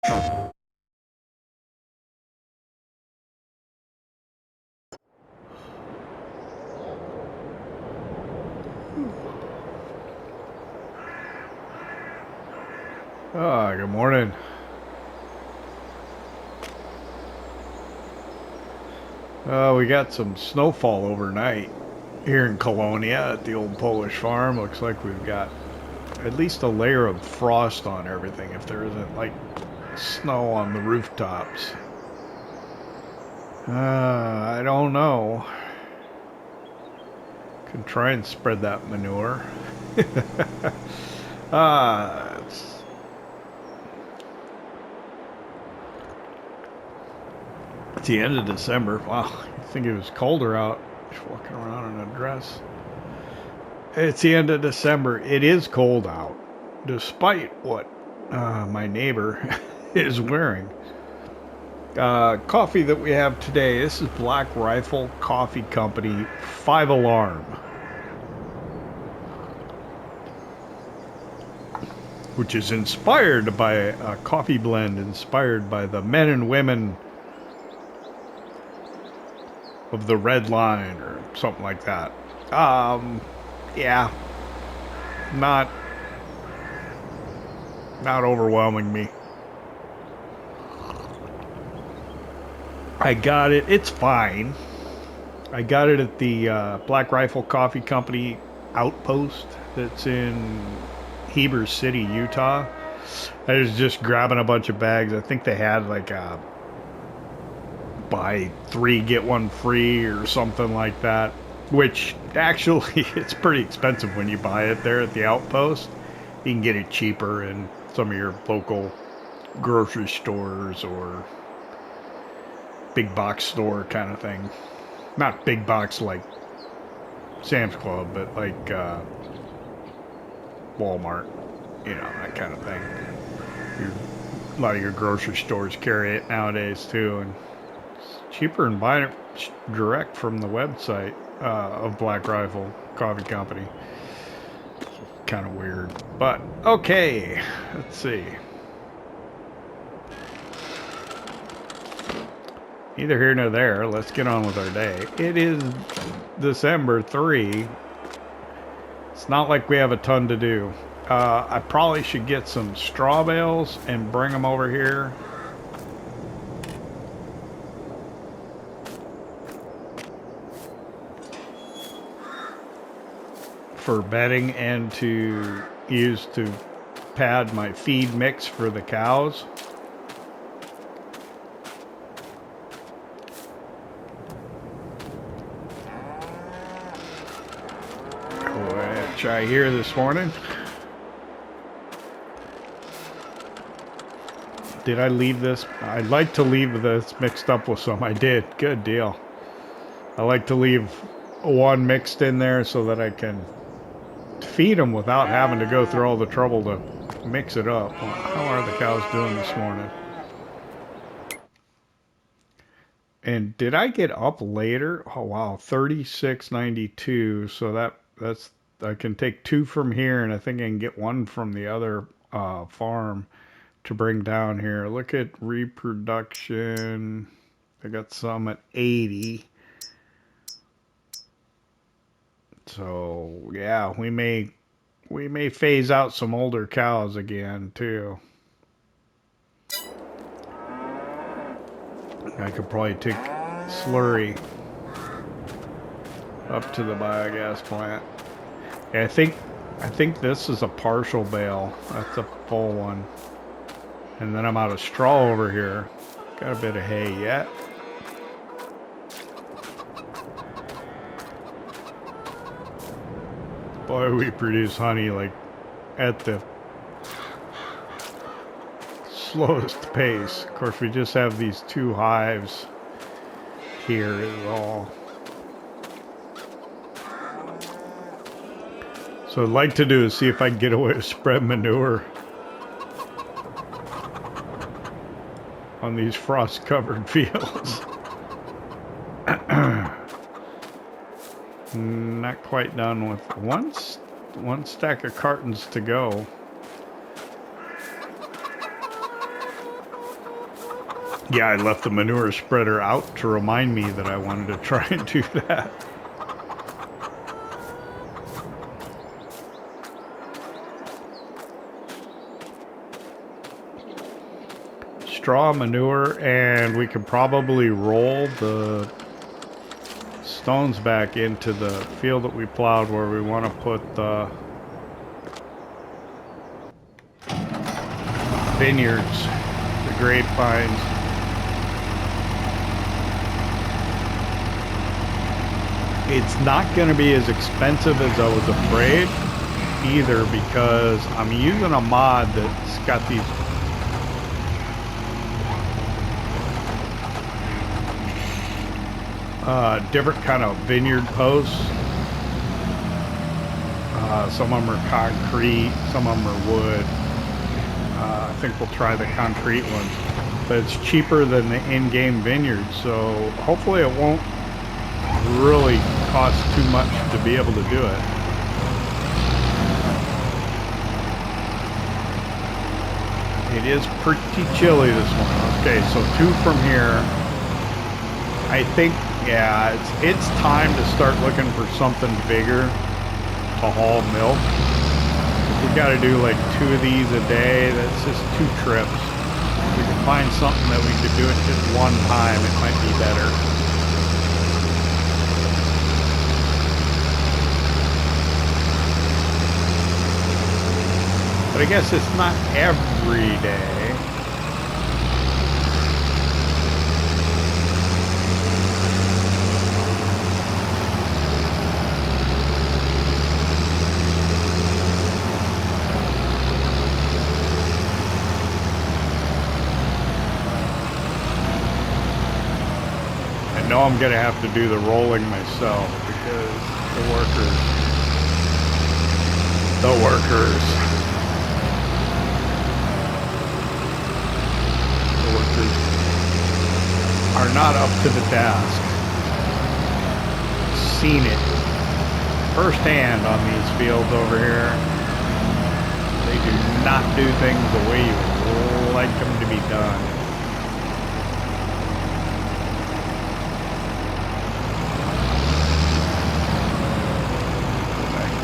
Good morning. We got some snowfall overnight here in Kolonia at the old Polish farm. Looks like we've got at least a layer of frost on everything if there isn't like snow on the rooftops. I don't know. Can try and spread that manure. It's the end of December. Wow, I think it was colder out. Just walking around in a dress. It's the end of December. It is cold out, despite what my neighbor is wearing. Coffee that we have today. This is Black Rifle Coffee Company 5 Alarm, which is inspired by a coffee blend inspired by the men and women of the Red Line or something like that. Yeah, not overwhelming me. I got it. It's fine. I got it at the Black Rifle Coffee Company outpost that's in Heber City, Utah. I was just grabbing a bunch of bags. I think they had like a buy 3 get 1 free or something like that, which actually it's pretty expensive when you buy it there at the outpost. You can get it cheaper in some of your local grocery stores or big box store kind of thing. Not big box like Sam's Club, but like Walmart, you know, that kind of thing. A lot of your grocery stores carry it nowadays too, and cheaper than buying it direct from the website of Black Rifle Coffee Company. Kind of weird, but okay. Let's see. Neither here nor there. Let's get on with our day. It is December 3. It's not like we have a ton to do. I probably should get some straw bales and bring them over here. For bedding and to use to pad my feed mix for the cows. Which I hear this morning. Did I leave this? I'd like to leave this mixed up with some. I did. Good deal. I like to leave one mixed in there so that I can feed them without having to go through all the trouble to mix it up. Well, how are the cows doing this morning? And did I get up later? Oh wow, 36.92. So that's I can take 2 from here, and I think I can get 1 from the other farm to bring down here. Look at reproduction. I got some at 80. So yeah, we may phase out some older cows again too. I could probably take slurry up to the biogas plant. Yeah, I think this is a partial bale. That's a full one. And then I'm out of straw over here. Got a bit of hay yet. Boy, we produce honey like at the slowest pace. Of course, we just have these 2 hives here is all. So what I'd like to do is see if I can get away with spread manure on these frost-covered fields. Not quite done with one stack of cartons to go. Yeah, I left the manure spreader out to remind me that I wanted to try and do that. Straw, manure, and we could probably roll the stones back into the field that we plowed where we want to put the vineyards, the grapevines. It's not going to be as expensive as I was afraid either, because I'm using a mod that's got these different kind of vineyard posts. Some of them are concrete, some of them are wood. I think we'll try the concrete ones, but it's cheaper than the in-game vineyard, so hopefully it won't really cost too much to be able to do it. It is pretty chilly this morning. Okay, so 2 from here. I think, yeah, it's time to start looking for something bigger to haul milk. We got to do like 2 of these a day. That's just 2 trips. If we can find something that we could do it just one time, it might be better. But I guess it's not every day. I know I'm going to have to do the rolling myself because the workers are not up to the task. Seen it firsthand on these fields over here. They do not do things the way you would like them to be done.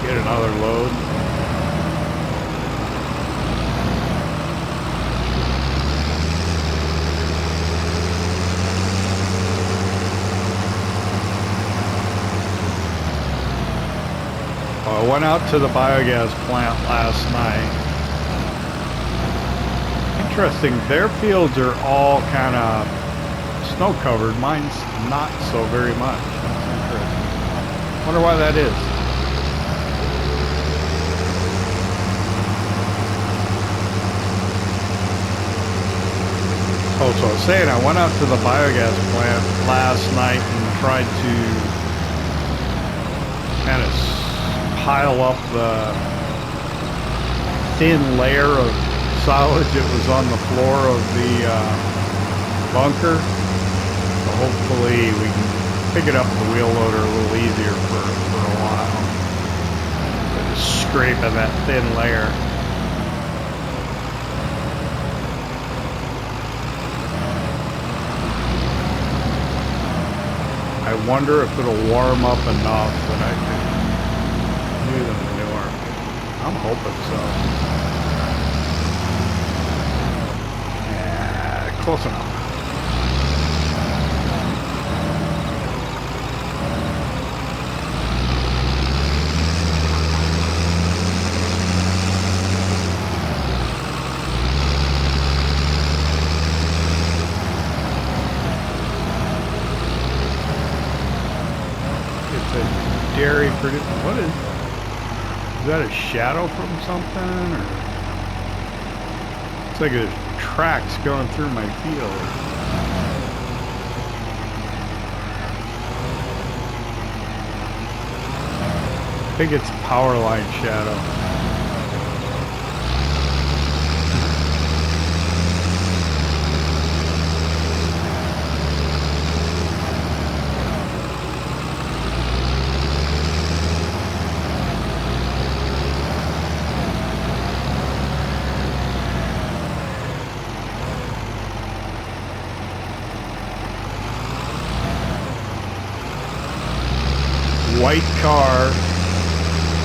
Get another load. I went out to the biogas plant last night. Interesting, their fields are all kind of snow covered. Mine's not so very much. That's interesting. Wonder why that is. Oh, so I was saying, I went out to the biogas plant last night and tried to kind of pile up the thin layer of solid that was on the floor of the bunker. So hopefully we can pick it up with the wheel loader a little easier for a while. So just scraping that thin layer. I wonder if it'll warm up enough that I can do the manure. I'm hoping so. Yeah, close enough. Dairy produce. What is that? A shadow from something, or it's like there's tracks going through my field. I think it's power line shadow. white car,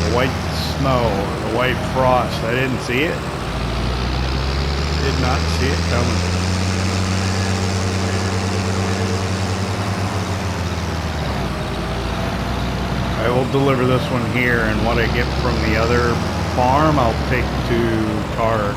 the white snow, the white frost. I didn't see it. Did not see it coming. I will deliver this one here, and what I get from the other farm, I'll take to Tar.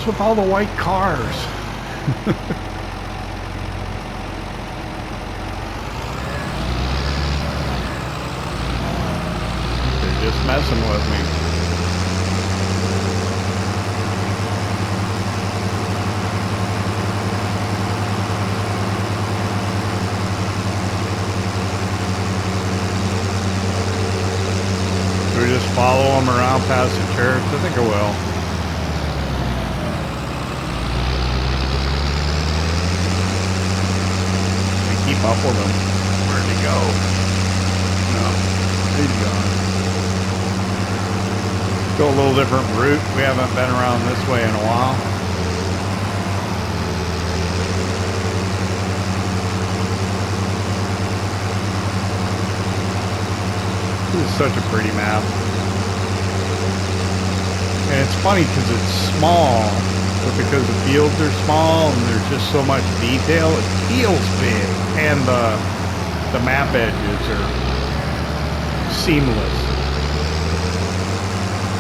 With all the white cars. They're just messing with me. Do we just follow them around past the church? I think I will. Keep up with him. Where'd he go? No, he's gone. Go a little different route. We haven't been around this way in a while. This is such a pretty map. And it's funny because it's small, but because the fields are small and there's just so much detail, it feels big. And the map edges are seamless.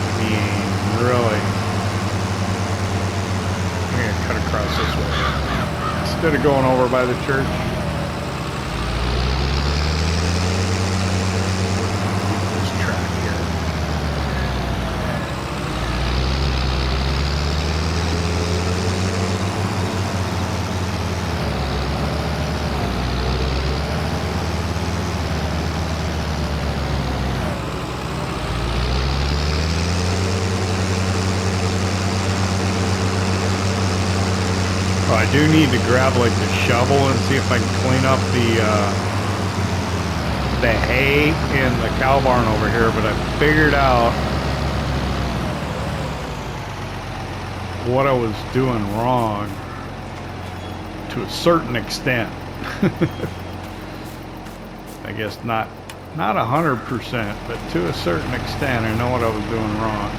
I mean, really. I'm gonna cut across this way instead of going over by the church. This track here. I do need to grab like the shovel and see if I can clean up the hay in the cow barn over here, but I figured out what I was doing wrong to a certain extent. I guess not 100%, but to a certain extent I know what I was doing wrong.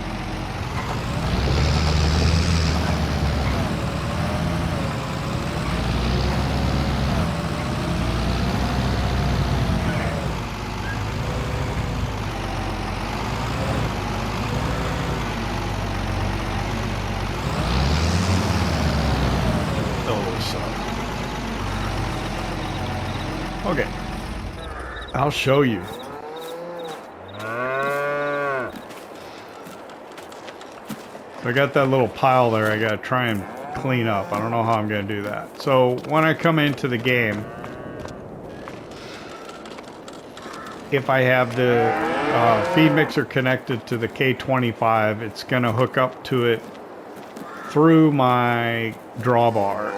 Okay, I'll show you. I got that little pile there I gotta try and clean up. I don't know how I'm gonna do that. So when I come into the game, if I have the feed mixer connected to the K25, it's gonna hook up to it through my drawbar,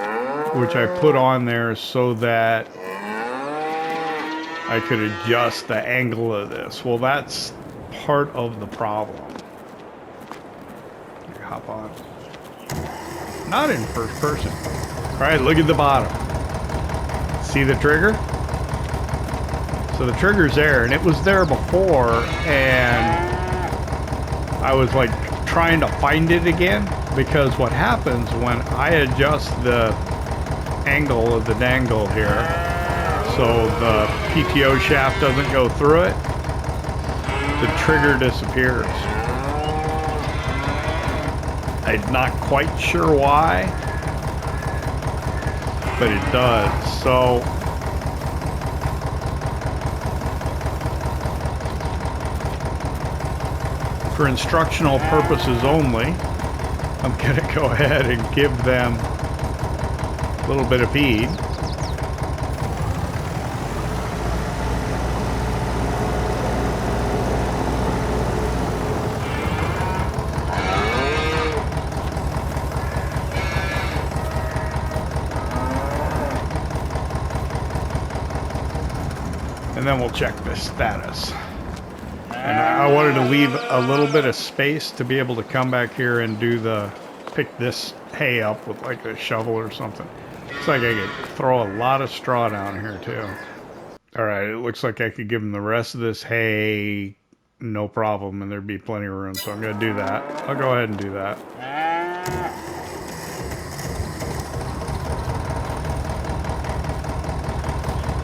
which I put on there so that I could adjust the angle of this. Well, that's part of the problem. Here, hop on. Not in first person. All right, look at the bottom. See the trigger? So the trigger's there, and it was there before, and I was like trying to find it again, because what happens when I adjust the angle of the dangle here, so the PTO shaft doesn't go through it, the trigger disappears. I'm not quite sure why, but it does. So for instructional purposes only, I'm gonna go ahead and give them a little bit of feed. and then we'll check the status. And I wanted to leave a little bit of space to be able to come back here and do pick this hay up with like a shovel or something. Looks like I could throw a lot of straw down here too. All right, it looks like I could give them the rest of this hay, no problem, and there'd be plenty of room. So I'm gonna do that. I'll go ahead and do that.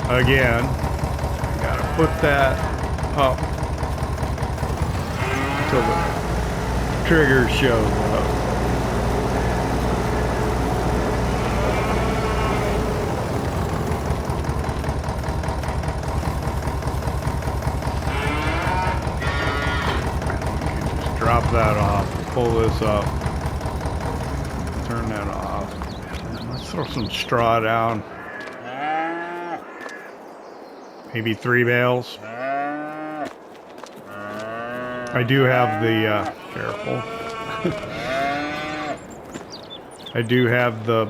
Again, gotta put that up till the trigger shows up. Just drop that off, pull this up, turn that off. And let's throw some straw down. Maybe 3 bales. I do have the, careful. I do have the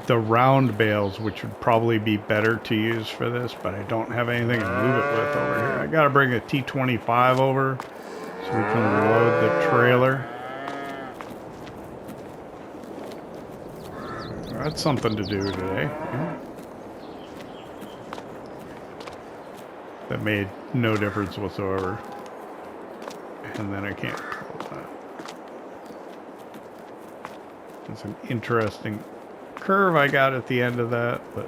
round bales, which would probably be better to use for this, but I don't have anything to move it with over here. I gotta bring a T25 over so we can load the trailer. That's something to do today. Yeah. That made no difference whatsoever. And then I can't close that. It's an interesting curve I got at the end of that, but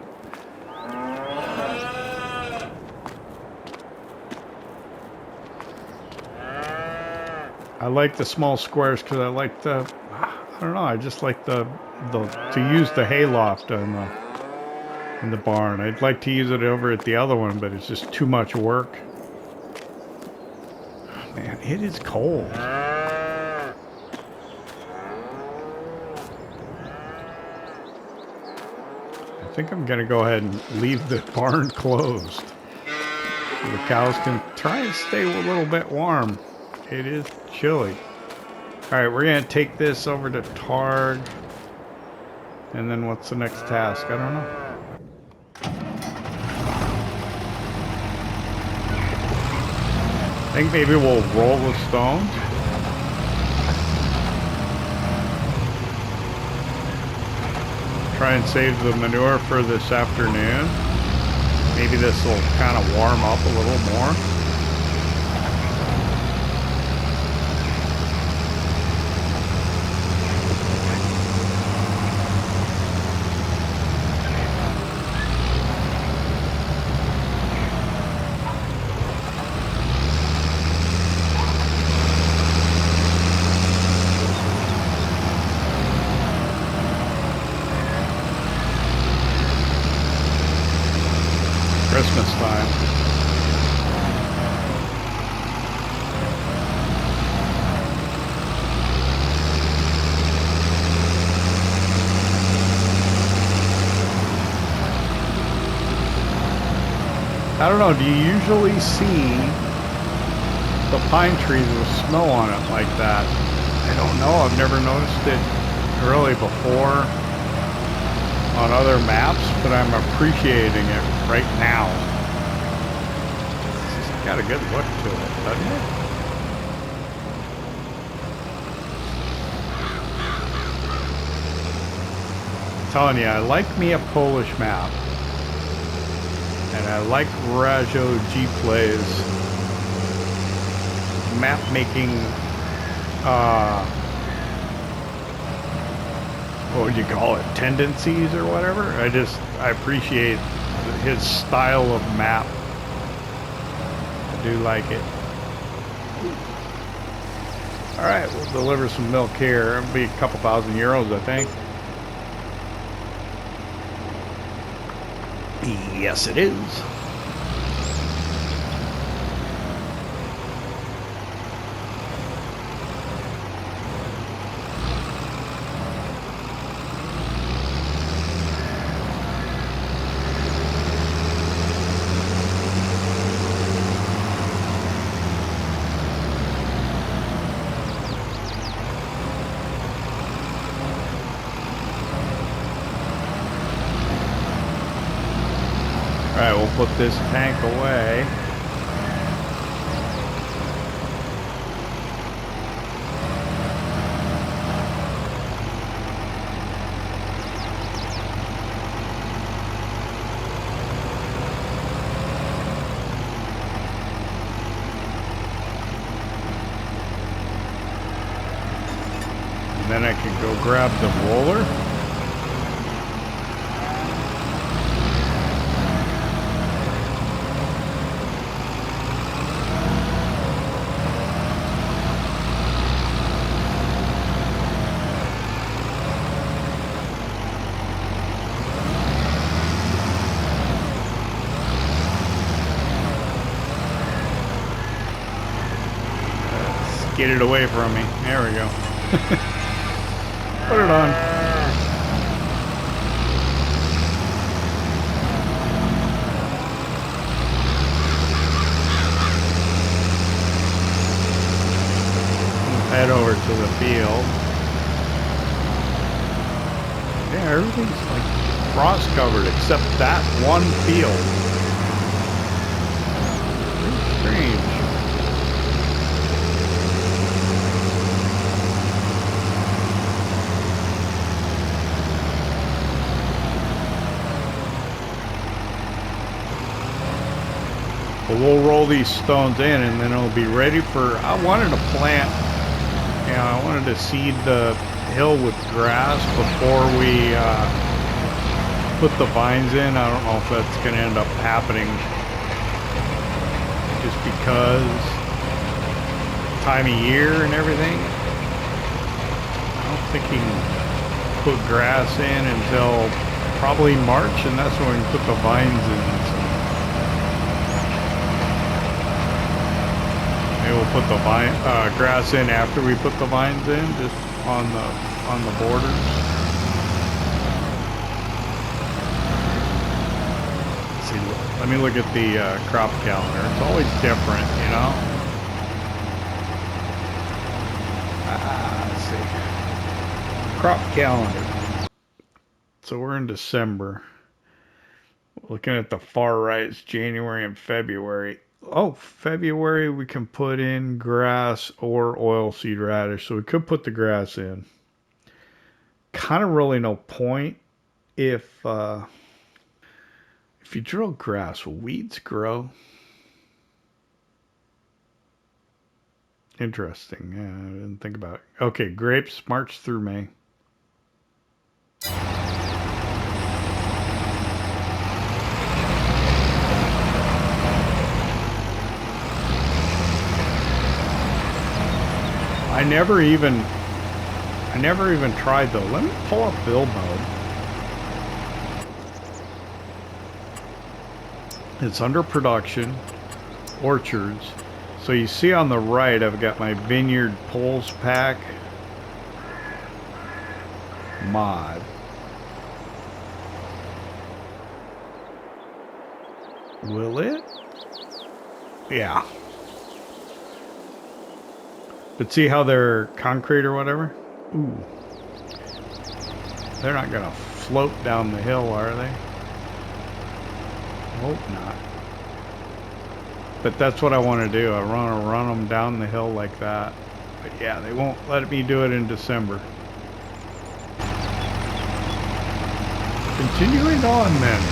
I like the small squares because I like I don't know, I just like to use the hayloft in the barn. I'd like to use it over at the other one, but it's just too much work. Man, it is cold. I think I'm gonna go ahead and leave the barn closed so the cows can try and stay a little bit warm. It is chilly. Alright, we're gonna take this over to Targ. And then what's the next task? I don't know. I think maybe we'll roll the stones. Try and save the manure for this afternoon. Maybe this will kind of warm up a little more. Christmas time. I don't know, do you usually see the pine trees with snow on it like that? I don't know, I've never noticed it really before on other maps, but I'm appreciating it right now. It's just got a good look to it, doesn't it? I'm telling you, I like me a Polish map. And I like Rajot GPLAY's map making, what would you call it, tendencies or whatever. I appreciate his style of map. I do like it. Alright, we'll deliver some milk here. It'll be a couple €1,000, I think. Yes, it is. Alright, we'll put this tank away. And then I can go grab the roller. Get it away from me. There we go. Put it on. Head over to the field. Yeah, everything's like frost covered except that one field. Very strange. But we'll roll these stones in and then it'll be ready for, I wanted to plant, you know, I wanted to seed the hill with grass before we put the vines in. I don't know if that's going to end up happening just because time of year and everything. I don't think you can put grass in until probably March, and that's when we can put the vines in. So we'll put the grass in after we put the vines in, just on the borders. Let's see, let me look at the crop calendar. It's always different, you know. Let's see, crop calendar. So we're in December. Looking at the far right, it's January and February. Oh, February we can put in grass or oilseed radish, so we could put the grass in. Kind of really no point if you drill grass, will weeds grow? Interesting. Yeah, I didn't think about it. Okay, grapes March through May. I never even tried though. Let me pull up build mode. It's under production, orchards. So you see on the right, I've got my vineyard poles pack mod. Will it? Yeah. But see how they're concrete or whatever? Ooh. They're not gonna float down the hill, are they? Hope not. But that's what I want to do. I want to run them down the hill like that. But yeah, they won't let me do it in December. Continuing on then.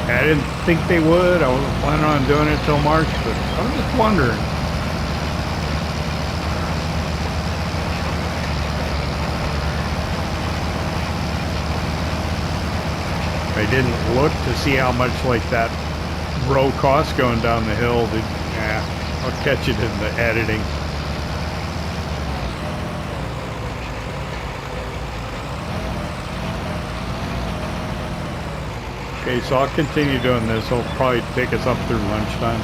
I didn't think they would. I wasn't planning on doing it till March, but I was just wondering. I didn't look to see how much like that row cost going down the hill. Yeah, I'll catch it in the editing. Okay, so I'll continue doing this. It'll probably take us up through lunchtime.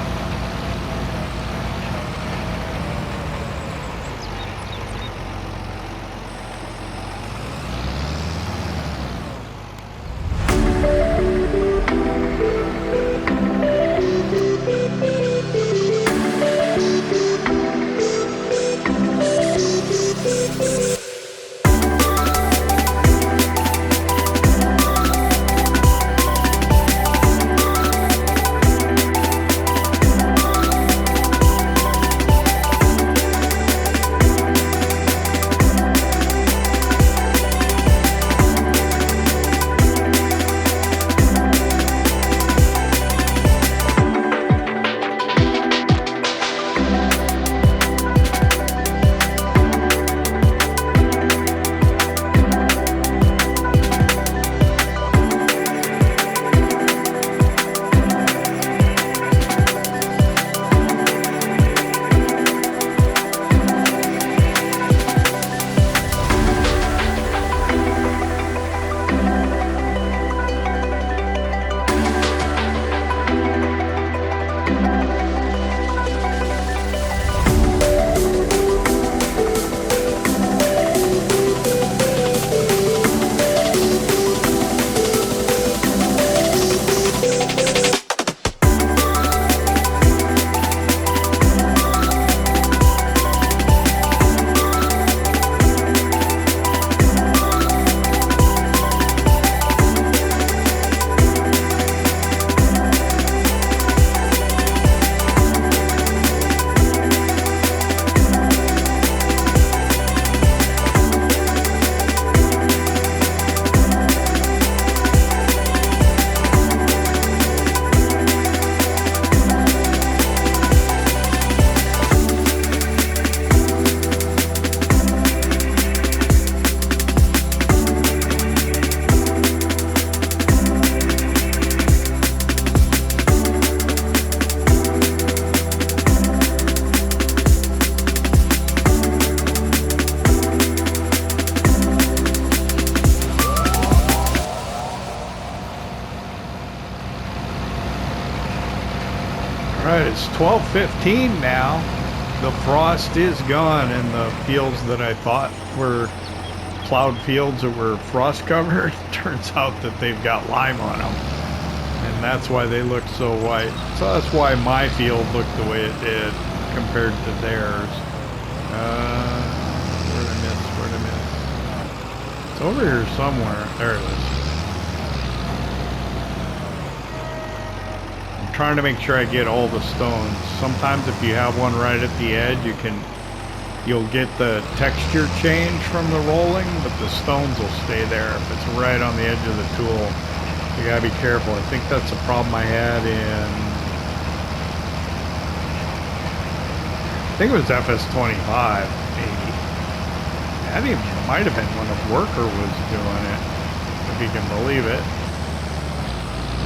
Alright, it's 12:15 now. The frost is gone and the fields that I thought were plowed fields that were frost covered, turns out that they've got lime on them. And that's why they look so white. So that's why my field looked the way it did compared to theirs. Where'd I miss? Where'd I miss? It's over here somewhere. There it is. I'm trying to make sure I get all the stones. Sometimes if you have one right at the edge, you'll get the texture change from the rolling, but the stones will stay there if it's right on the edge of the tool. You gotta be careful. I think that's a problem I had in, I think it was FS25, maybe. I think it might have been when a worker was doing it, if you can believe it.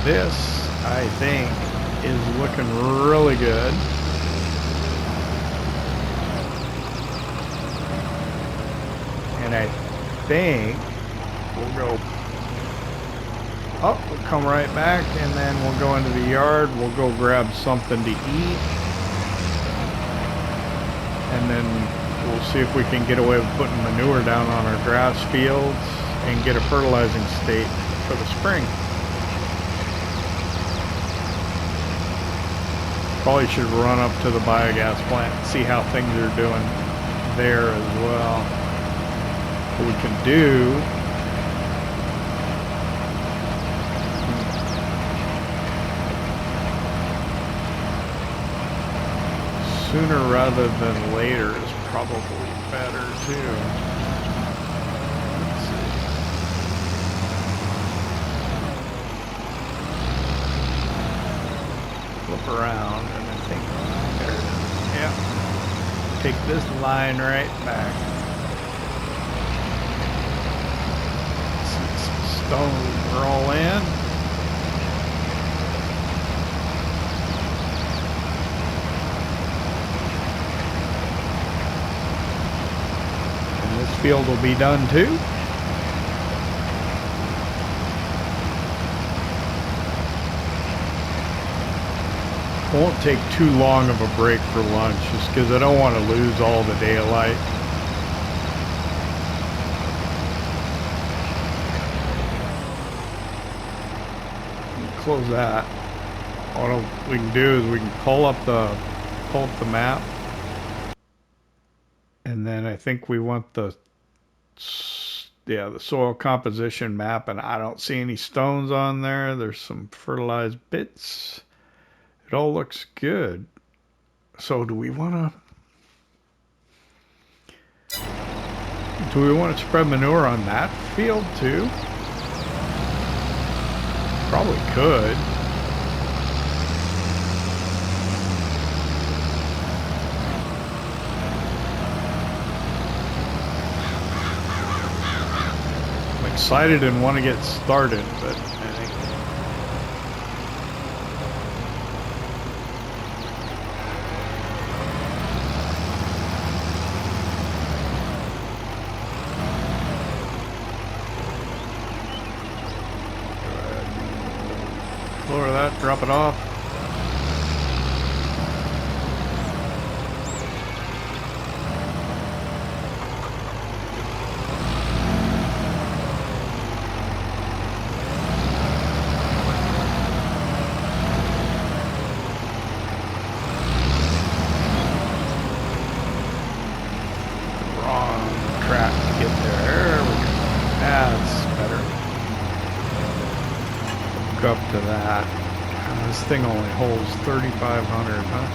This, I think, is looking really good. And I think we'll go up, we'll come right back, and then we'll go into the yard, we'll go grab something to eat, and then we'll see if we can get away with putting manure down on our grass fields and get a fertilizing state for the spring. Probably should run up to the biogas plant and see how things are doing there as well. What we can do, sooner rather than later is probably better too. Let's see. Flip around and I think there it is. Yeah. Take this line right back. See some stones roll in. Field will be done too. Won't take too long of a break for lunch just because I don't want to lose all the daylight. Close that. What we can do is we can pull up the map, and then I think we want the soil composition map, and I don't see any stones on there. There's some fertilized bits. It all looks good. So do we want to spread manure on that field too? Probably could. Excited and want to get started, but I think lower that, drop it off. Up to that. And this thing only holds 3,500, huh?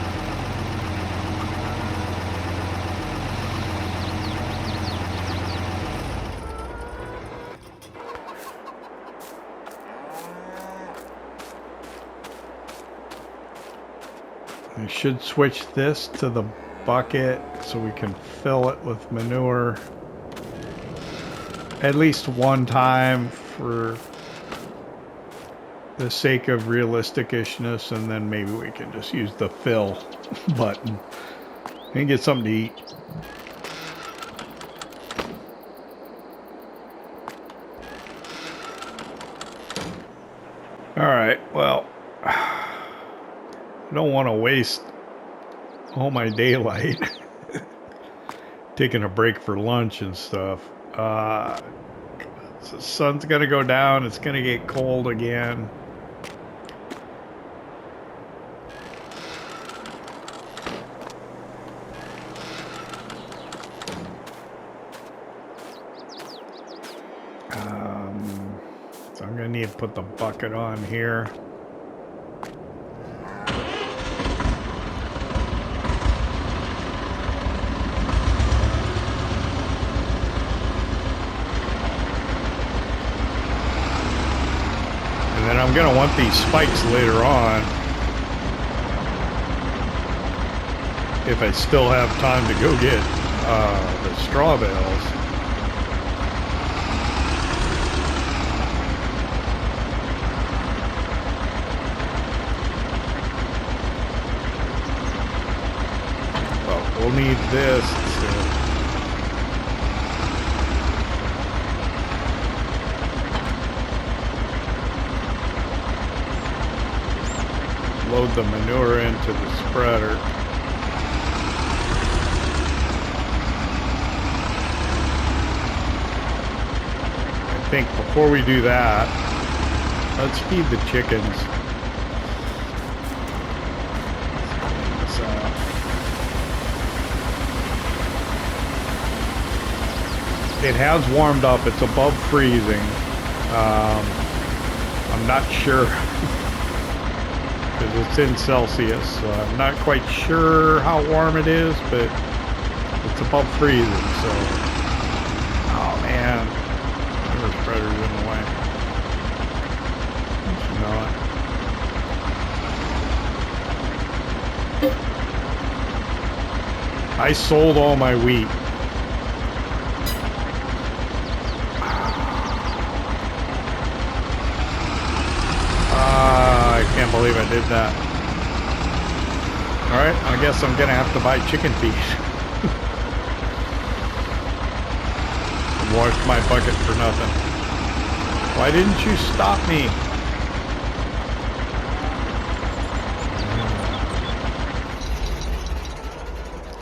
I should switch this to the bucket so we can fill it with manure at least one time for the sake of realistic-ishness, and then maybe we can just use the fill button and get something to eat. All right, well, I don't want to waste all my daylight taking a break for lunch and stuff. So the sun's gonna go down. It's gonna get cold again. So I'm gonna need to put the bucket on here. And then I'm gonna want these spikes later on, if I still have time to go get the straw bales. We'll need this to load the manure into the spreader. I think before we do that, let's feed the chickens. It has warmed up. It's above freezing. I'm not sure because it's in Celsius, so I'm not quite sure how warm it is, but it's above freezing. So, oh man, the spreader's in the way. It's not. I sold all my wheat. I can't believe I did that. Alright, I guess I'm gonna have to buy chicken feed. And wash my bucket for nothing. Why didn't you stop me?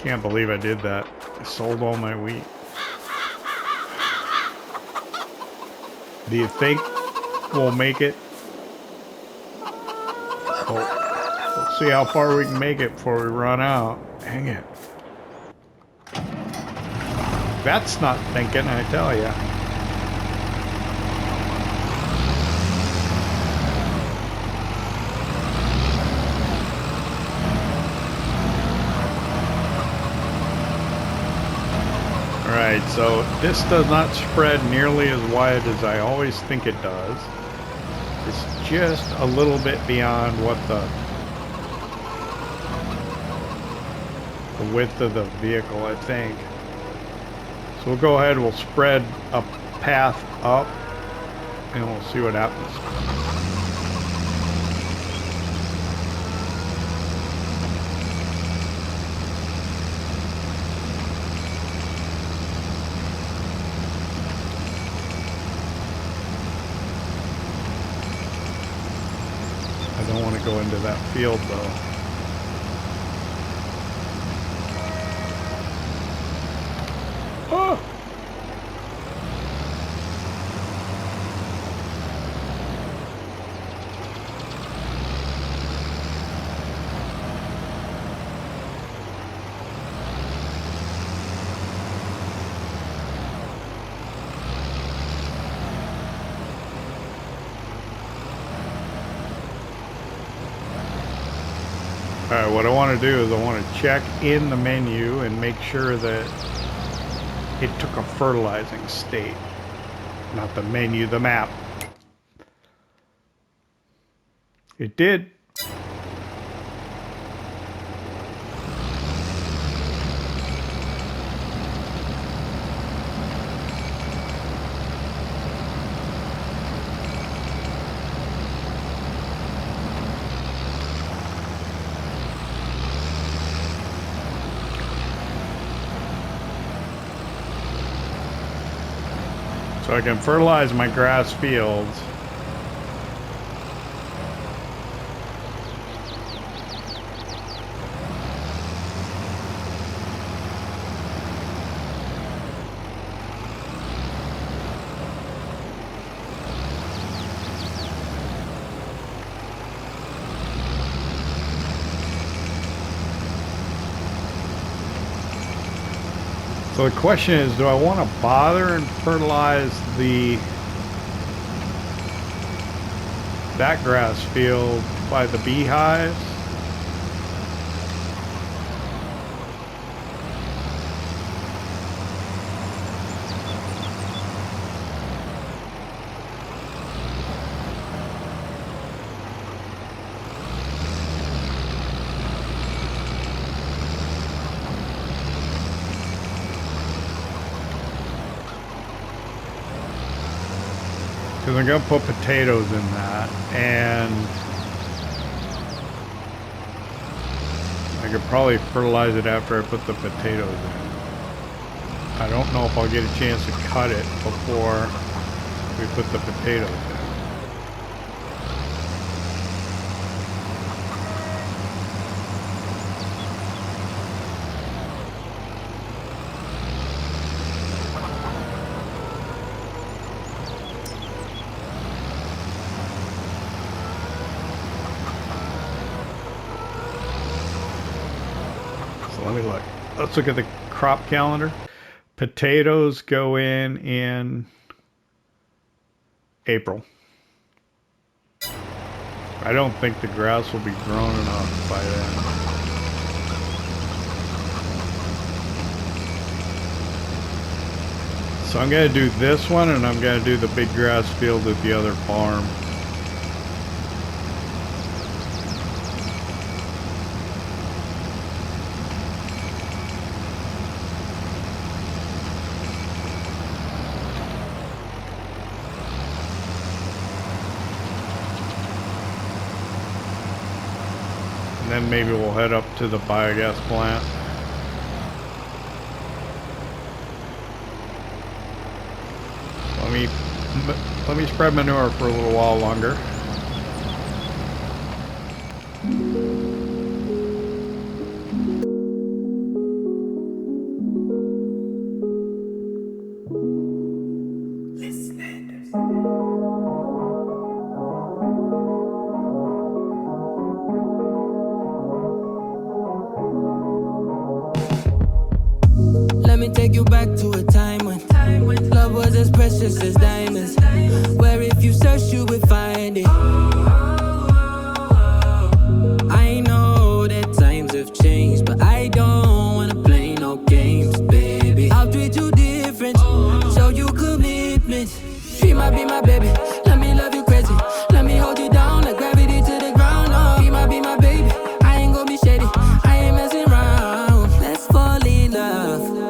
Can't believe I did that. I sold all my wheat. Do you think we'll make it? Let's see how far we can make it before we run out. Dang it. That's not thinking, I tell ya. Alright, so this does not spread nearly as wide as I always think it does. It's just a little bit beyond what the width of the vehicle, I think. So we'll go ahead, we'll spread a path up, and we'll see what happens. I don't want to go into that field though. Oh! Alright, what I want to do is I want to check in the menu and make sure that it took a fertilizing state. Not the menu, the map. It did. So I can fertilize my grass fields. So the question is, do I want to bother and fertilize that grass field by the beehives? Because I'm going to put potatoes in that, and I could probably fertilize it after I put the potatoes in. I don't know if I'll get a chance to cut it before we put the potatoes in. Let me look. Let's look at the crop calendar. Potatoes go in April. I don't think the grass will be grown enough by then. So I'm going to do this one, and I'm going to do the big grass field at the other farm. Then maybe we'll head up to the biogas plant. Let me spread manure for a little while longer. Let me take you back to a time when love was as precious as diamonds, where if you search you would find it. I know that times have changed, but I don't wanna play no games, baby. I'll treat you different, show you commitment. She might be my baby, let me love you crazy, let me hold you down like gravity to the ground. Oh, be my baby, I ain't gonna be shady, I ain't messing around. Let's fall in love,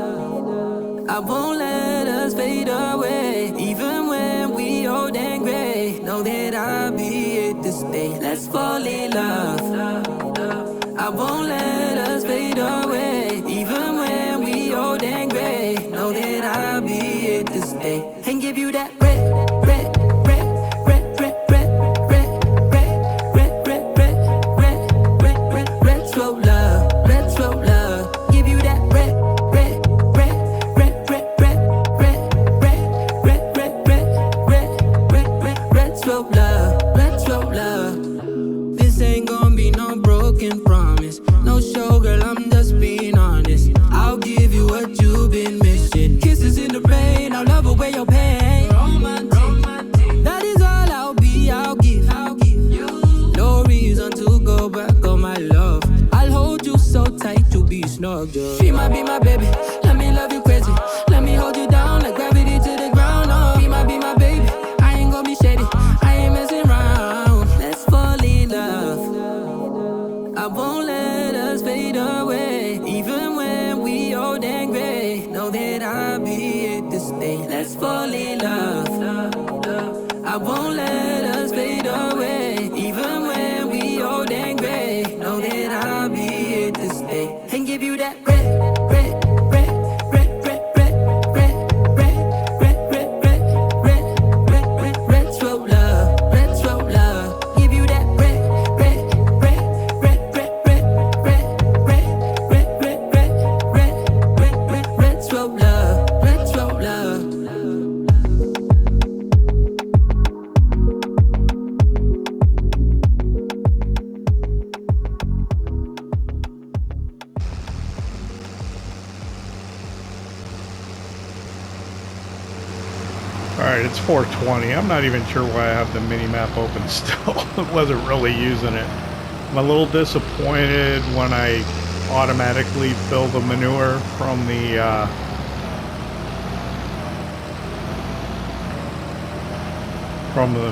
I won't let us fade away, even when we old and gray. Know that I'll be here to stay. Let's fall in love, I won't let us fade away, even when we old and gray. Know that I'll be here to stay and give you that red, red, red, red, red, red, red, red, red, red, red, red, red, red, red, slow love, red, slow love. Give you that red, red, red, red, red, red, red, red, red, red, red, red, red, red, red, slow love, red, slow love. This ain't gonna be no broken promise, no show, girl, I'm just being honest. I'll give you what you've been missing. Kisses in the rain, I'll love away your pain. Romantic, that is all I'll be, I'll give you. No reason to go back on my love. I'll hold you so tight to be snug, just. She might be my baby, let me love you crazy, let me hold you down like gravity to the ground. Oh, be my baby, I ain't gonna be shady, I ain't messing around. Let's fall in love, I won't let us fade away, even when we old and gray. Know that I'll be here to stay. Let's fall in love, I won't let us fade away, even when we old and gray. Know that I'll be here to stay and give you that red, red, red, PS420. I'm not even sure why I have the mini-map open still. I wasn't really using it. I'm a little disappointed when I automatically fill the manure from the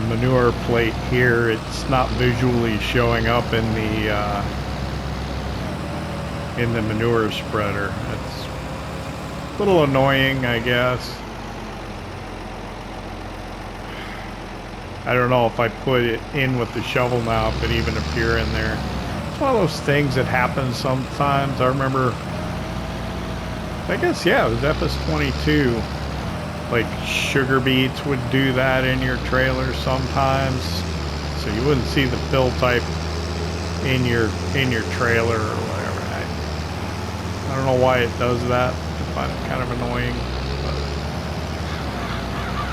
manure plate here. It's not visually showing up in the manure spreader. It's a little annoying, I guess. I don't know if I put it in with the shovel now, if it even appear in there. It's one of those things that happens sometimes. I remember, I guess, yeah, it was FS22. Like sugar beets would do that in your trailer sometimes. So you wouldn't see the fill type in your trailer or whatever. I don't know why it does that. I find it kind of annoying. But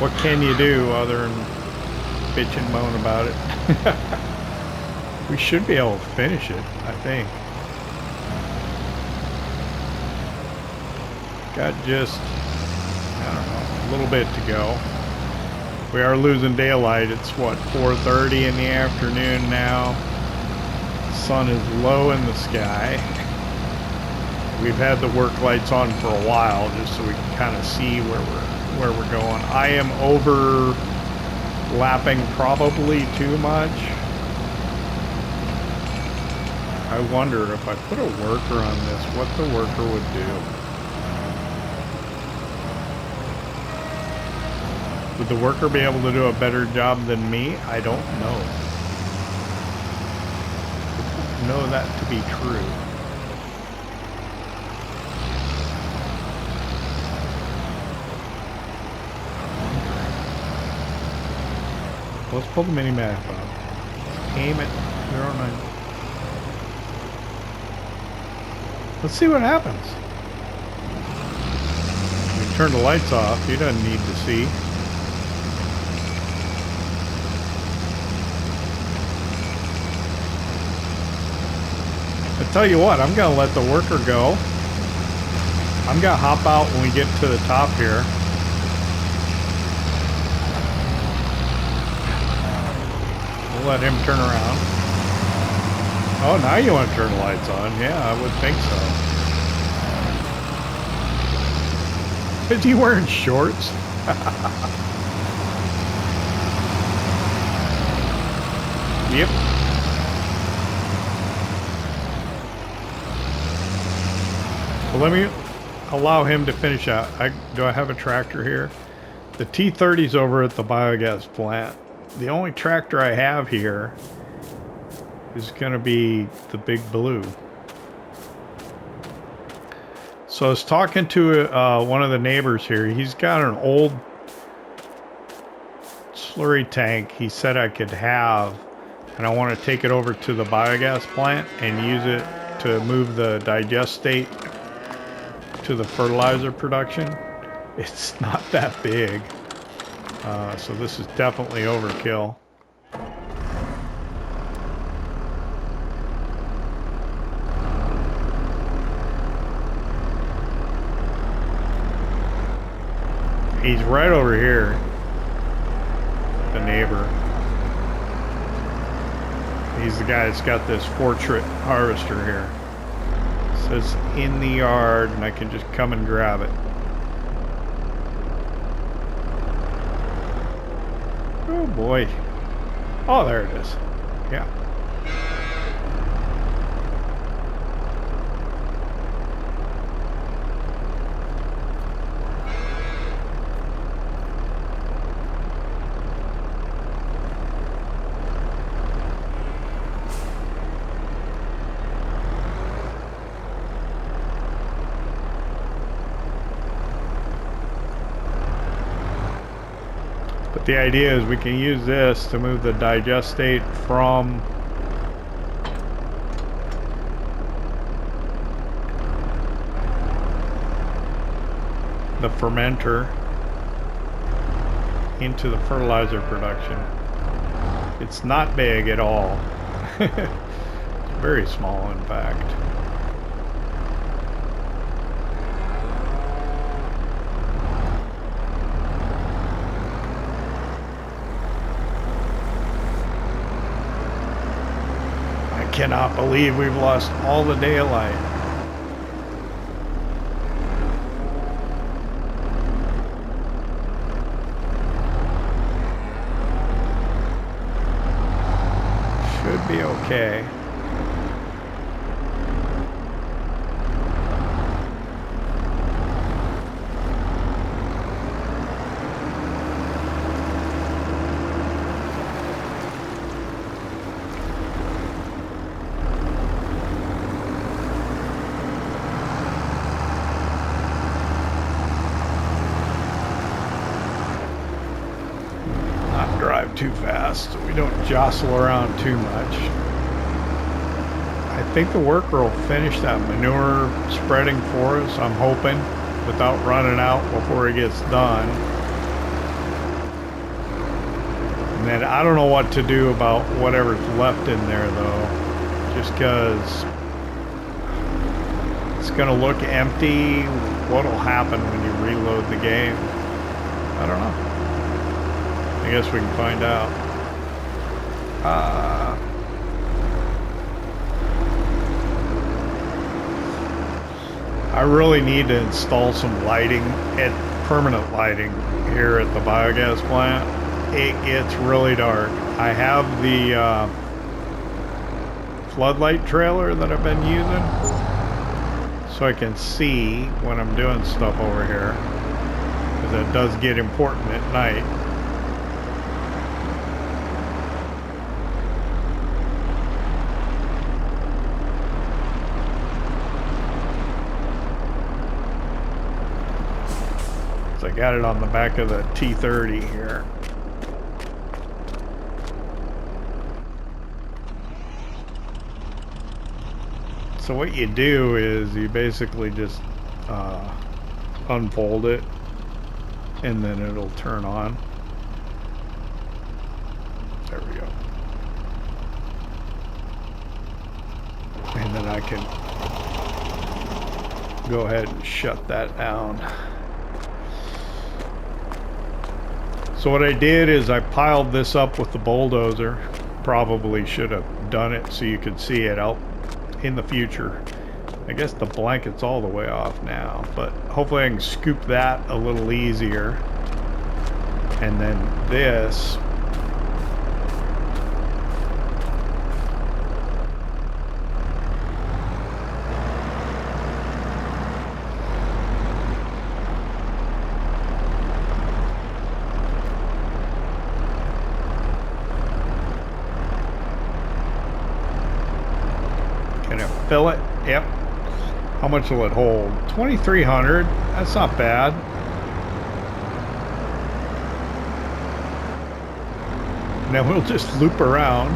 what can you do other than bitch and moan about it? We should be able to finish it, I think. Got just, I don't know, a little bit to go. We are losing daylight. It's what, 4:30 in the afternoon now. The sun is low in the sky. We've had the work lights on for a while just so we can kind of see where we're going. I am overlapping probably too much. I wonder if I put a worker on this, what the worker would do. Would the worker be able to do a better job than me? I don't know. I don't know that to be true. Let's pull the mini map up. Aim it. 09. Let's see what happens. We turn the lights off. He doesn't need to see. I tell you what, I'm gonna let the worker go. I'm gonna hop out when we get to the top here. We'll let him turn around. Oh, now you want to turn the lights on? Yeah, I would think so. Is he wearing shorts? Yep. Well, let me allow him to finish out. Do I have a tractor here? The T30's over at the biogas plant. The only tractor I have here is going to be the Big Blue. So I was talking to one of the neighbors here. He's got an old slurry tank he said I could have, and I want to take it over to the biogas plant and use it to move the digestate to the fertilizer production. It's not that big. So this is definitely overkill. He's right over here, the neighbor. He's the guy that's got this 4-trip harvester here. It says in the yard, and I can just come and grab it. Oh boy. Oh, there it is. Yeah. The idea is we can use this to move the digestate from the fermenter into the fertilizer production. It's not big at all. It's very small, in fact. cannot believe we've lost all the daylight. Should be okay. Too fast so we don't jostle around too much. I think the worker will finish that manure spreading for us, I'm hoping, without running out before it gets done. And then I don't know what to do about whatever's left in there though, just because it's gonna look empty. What'll happen when you reload the game? I don't know. I guess we can find out. I really need to install some lighting, permanent lighting here at the biogas plant. It gets really dark. I have the floodlight trailer that I've been using, so I can see when I'm doing stuff over here, because it does get important at night. I got it on the back of the T30 here. So what you do is you basically just unfold it and then it'll turn on. There we go. And then I can go ahead and shut that down. So what I did is I piled this up with the bulldozer. Probably should have done it so you could see it out in the future. I guess the blanket's all the way off now, but hopefully I can scoop that a little easier. And then this, fill it. Yep. How much will it hold? 2,300. That's not bad. And then we'll just loop around.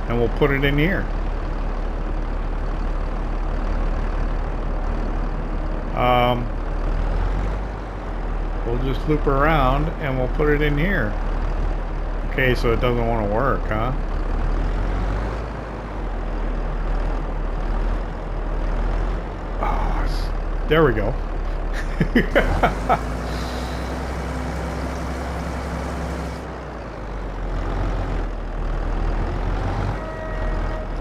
And we'll put it in here. We'll just loop around and we'll put it in here. Okay, so it doesn't want to work, huh? Oh, there we go.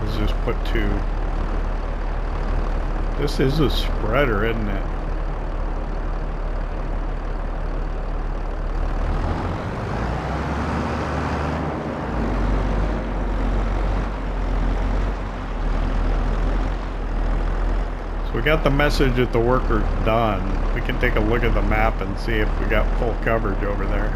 Let's just put two. This is a spreader, isn't it? We got the message that the worker's done. We can take a look at the map and see if we got full coverage over there.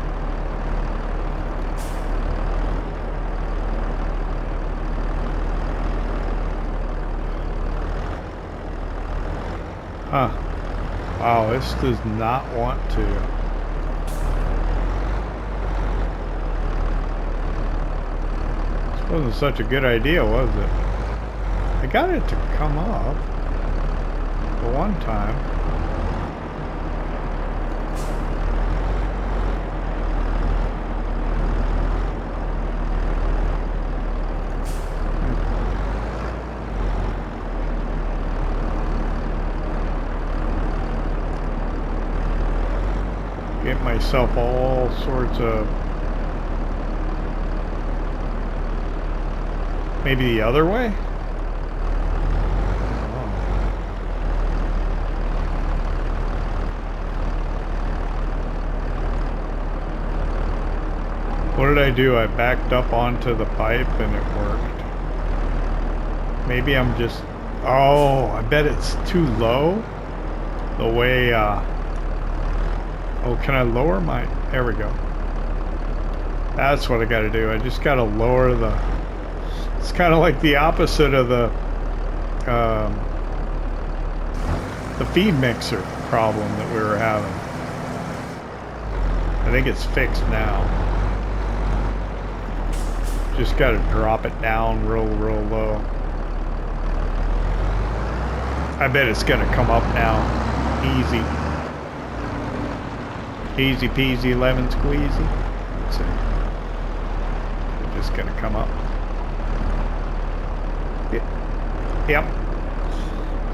Huh. Wow, this does not want to. This wasn't such a good idea, was it? I got it to come up. One time. get myself all sorts of... Maybe the other way? What did I do? I backed up onto the pipe and it worked. Maybe I'm just... Oh, I bet it's too low. The way... Oh, can I lower my... There we go. That's what I gotta do. I just gotta lower the... It's kind of like the opposite of the feed mixer problem that we were having. I think it's fixed now. Just got to drop it down real low. I bet it's going to come up now. Easy. Easy peasy lemon squeezy. Let's see. It's just going to come up. Yep.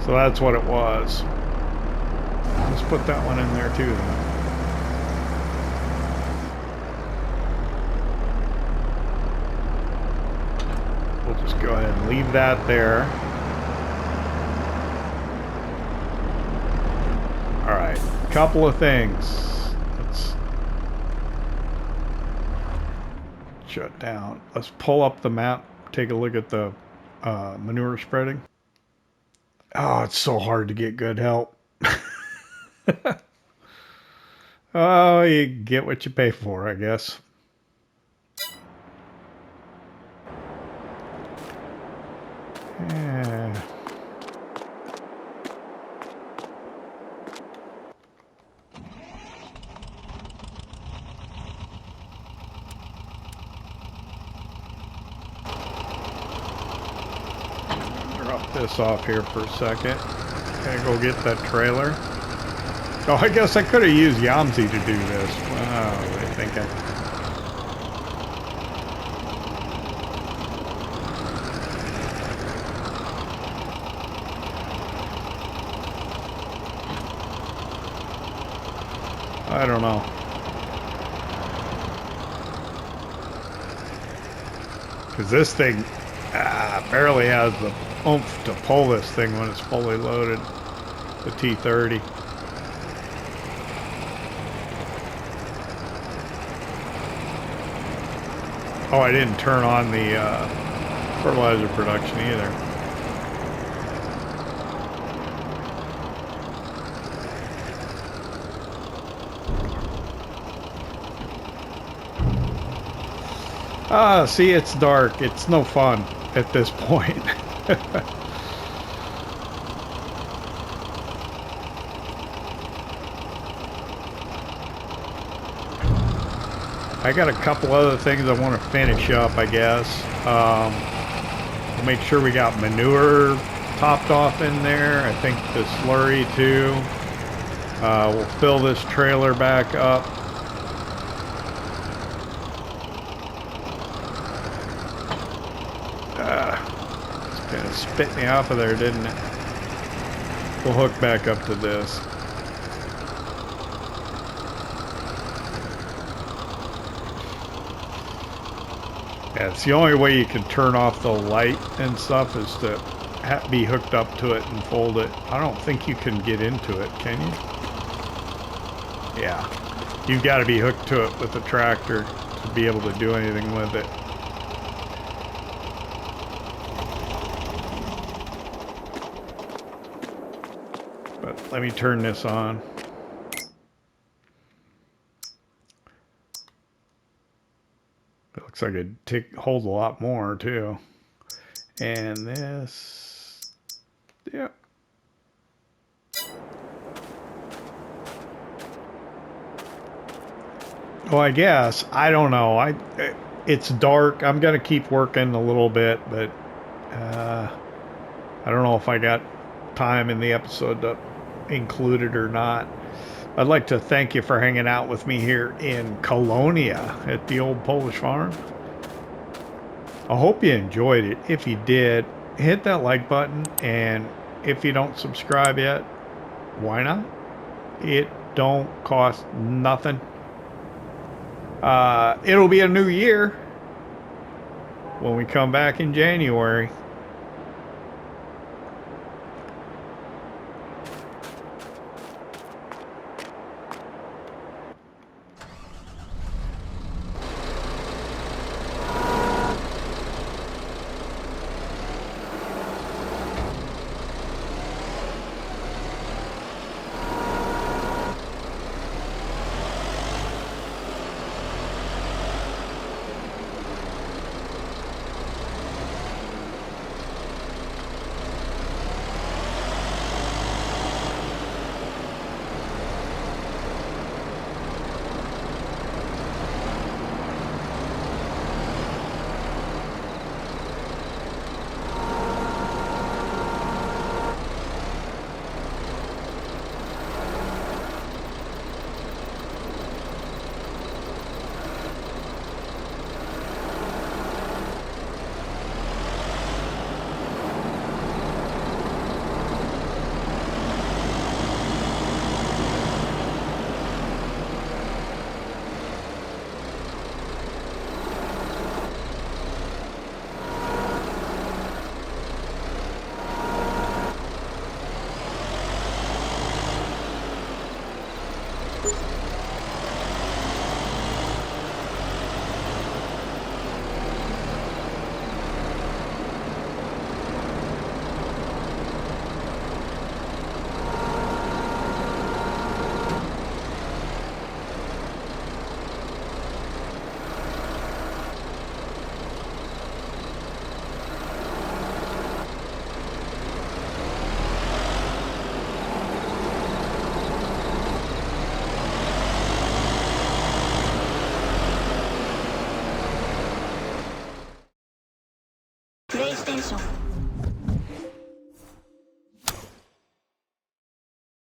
So that's what it was. Let's put that one in there too then. We'll just go ahead and leave that there. Alright, couple of things. Let's shut down. Let's pull up the map, take a look at the manure spreading. Oh, it's so hard to get good help. Oh, you get what you pay for, I guess. Yeah. Drop this off here for a second. Gotta go get that trailer. Oh, I guess I could have used Yamsi to do this. Wow, I think I don't know. Because this thing barely has the oomph to pull this thing when it's fully loaded. The T30. Oh, I didn't turn on the fertilizer production either. Ah, see, it's dark. It's no fun at this point. I got a couple other things I want to finish up, I guess. We'll make sure we got manure topped off in there. I think the slurry too. We'll fill this trailer back up. It's kind of spit me off of there, didn't it? We'll hook back up to this. Yeah, it's the only way you can turn off the light and stuff is to be hooked up to it and fold it. I don't think you can get into it, can you? Yeah, you've got to be hooked to it with the tractor to be able to do anything with it. But let me turn this on. It looks like it holds a lot more too. And this, yeah. Well, I guess, I don't know. It's dark. I'm gonna keep working a little bit, but I don't know if I got time in the episode to include it or not. I'd like to thank you for hanging out with me here in Kolonia at the old Polish farm. I hope you enjoyed it. If you did, hit that like button, and if you don't subscribe yet, why not? It don't cost nothing. It'll be a new year when we come back in January.